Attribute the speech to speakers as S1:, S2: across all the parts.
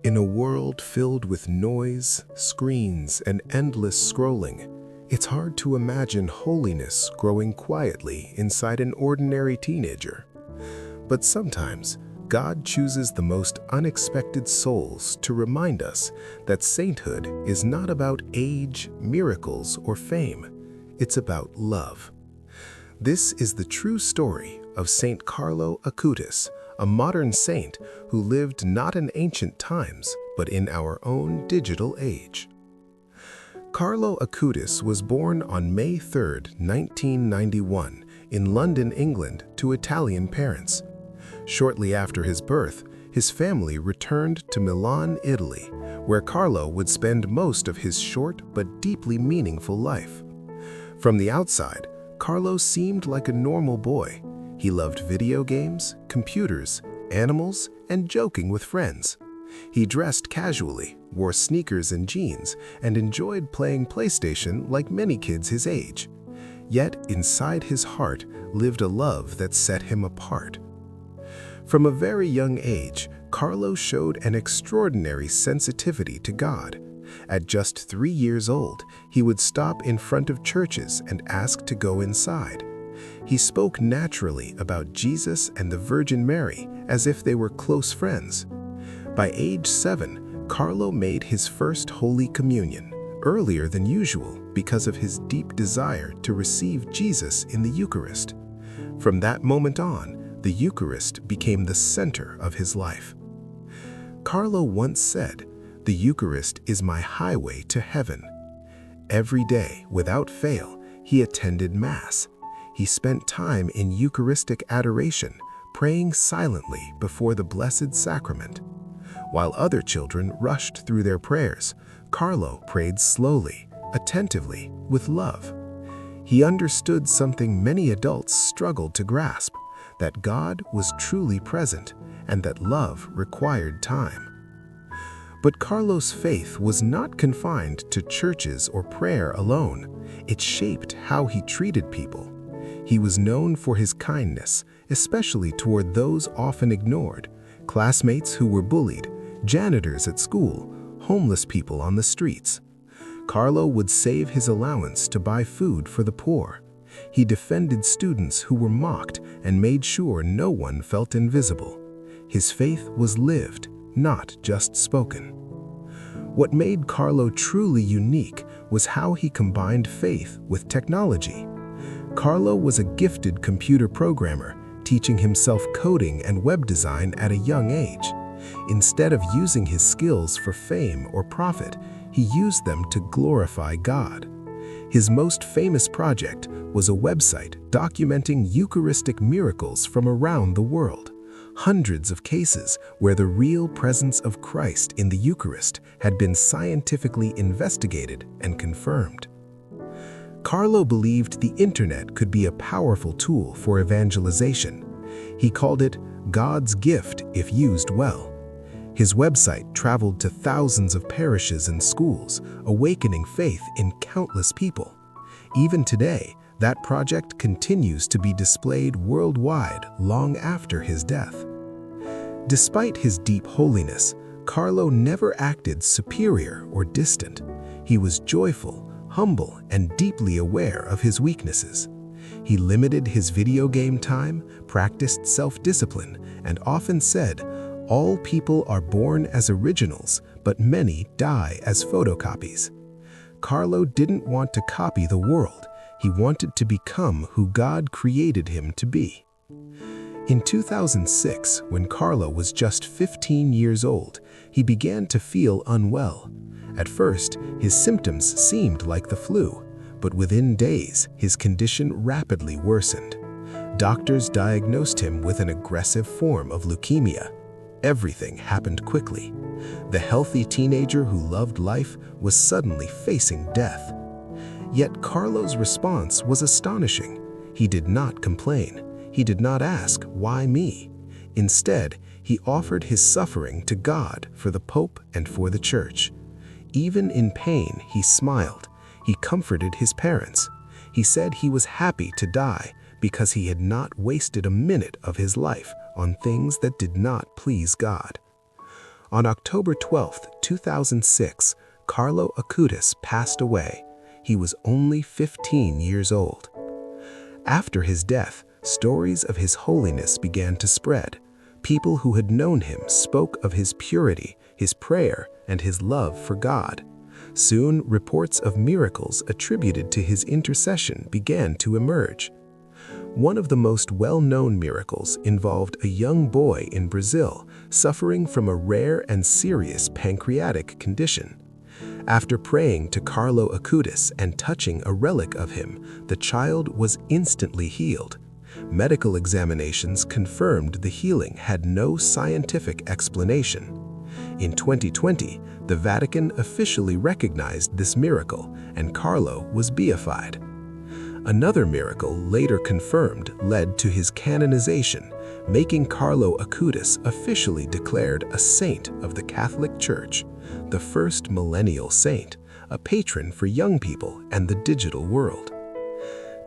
S1: In a world filled with noise, screens, and endless scrolling, it's hard to imagine holiness growing quietly inside an ordinary teenager. But sometimes, God chooses the most unexpected souls to remind us that sainthood is not about age, miracles, or fame. It's about love. This is the true story of Saint Carlo Acutis, a modern saint who lived not in ancient times, but in our own digital age. Carlo Acutis was born on May 3, 1991, in London, England, to Italian parents. Shortly after his birth, his family returned to Milan, Italy, where Carlo would spend most of his short but deeply meaningful life. From the outside, Carlo seemed like a normal boy. He loved video games, computers, animals, and joking with friends. He dressed casually, wore sneakers and jeans, and enjoyed playing PlayStation like many kids his age. Yet inside his heart lived a love that set him apart. From a very young age, Carlo showed an extraordinary sensitivity to God. At just 3 years old, he would stop in front of churches and ask to go inside. He spoke naturally about Jesus and the Virgin Mary as if they were close friends. By age 7, Carlo made his first Holy Communion, earlier than usual because of his deep desire to receive Jesus in the Eucharist. From that moment on, the Eucharist became the center of his life. Carlo once said, "The Eucharist is my highway to heaven." Every day, without fail, he attended Mass. He spent time in Eucharistic adoration, praying silently before the Blessed Sacrament. While other children rushed through their prayers, Carlo prayed slowly, attentively, with love. He understood something many adults struggled to grasp, that God was truly present and that love required time. But Carlo's faith was not confined to churches or prayer alone. It shaped how he treated people. He was known for his kindness, especially toward those often ignored, classmates who were bullied, janitors at school, homeless people on the streets. Carlo would save his allowance to buy food for the poor. He defended students who were mocked and made sure no one felt invisible. His faith was lived, not just spoken. What made Carlo truly unique was how he combined faith with technology. Carlo was a gifted computer programmer, teaching himself coding and web design at a young age. Instead of using his skills for fame or profit, he used them to glorify God. His most famous project was a website documenting Eucharistic miracles from around the world. Hundreds of cases where the real presence of Christ in the Eucharist had been scientifically investigated and confirmed. Carlo believed the internet could be a powerful tool for evangelization. He called it God's gift if used well. His website traveled to thousands of parishes and schools, awakening faith in countless people. Even today, that project continues to be displayed worldwide long after his death. Despite his deep holiness, Carlo never acted superior or distant. He was joyful, humble, and deeply aware of his weaknesses. He limited his video game time, practiced self-discipline, and often said, "All people are born as originals, but many die as photocopies." Carlo didn't want to copy the world. He wanted to become who God created him to be. In 2006, when Carlo was just 15 years old, he began to feel unwell. At first, his symptoms seemed like the flu, but within days, his condition rapidly worsened. Doctors diagnosed him with an aggressive form of leukemia. Everything happened quickly. The healthy teenager who loved life was suddenly facing death. Yet Carlo's response was astonishing. He did not complain. He did not ask, "Why me?" Instead, he offered his suffering to God for the Pope and for the Church. Even in pain, he smiled. He comforted his parents. He said he was happy to die because he had not wasted a minute of his life on things that did not please God. On October 12, 2006, Carlo Acutis passed away. He was only 15 years old. After his death, stories of his holiness began to spread. People who had known him spoke of his purity, his prayer, and his love for God. Soon, reports of miracles attributed to his intercession began to emerge. One of the most well-known miracles involved a young boy in Brazil suffering from a rare and serious pancreatic condition. After praying to Carlo Acutis and touching a relic of him, the child was instantly healed. Medical examinations confirmed the healing had no scientific explanation. In 2020, the Vatican officially recognized this miracle, and Carlo was beatified. Another miracle, later confirmed, led to his canonization, making Carlo Acutis officially declared a saint of the Catholic Church, the first millennial saint, a patron for young people and the digital world.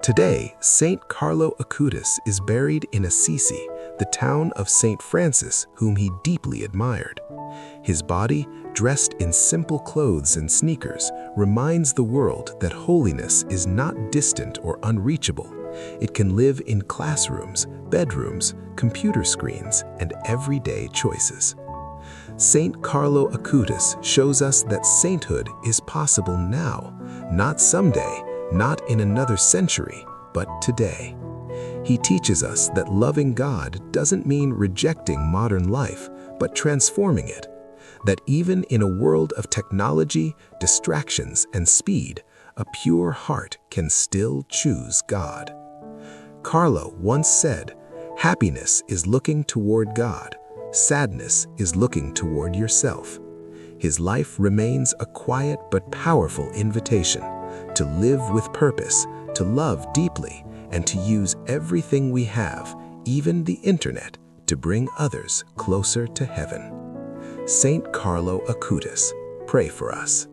S1: Today, Saint Carlo Acutis is buried in Assisi, the town of Saint Francis, whom he deeply admired. His body, dressed in simple clothes and sneakers, reminds the world that holiness is not distant or unreachable. It can live in classrooms, bedrooms, computer screens, and everyday choices. Saint Carlo Acutis shows us that sainthood is possible now, not someday, not in another century, but today. He teaches us that loving God doesn't mean rejecting modern life, but transforming it. That even in a world of technology, distractions, and speed, a pure heart can still choose God. Carlo once said, "Happiness is looking toward God. Sadness is looking toward yourself." His life remains a quiet but powerful invitation to live with purpose, to love deeply, and to use everything we have, even the internet, to bring others closer to heaven. Saint Carlo Acutis, pray for us.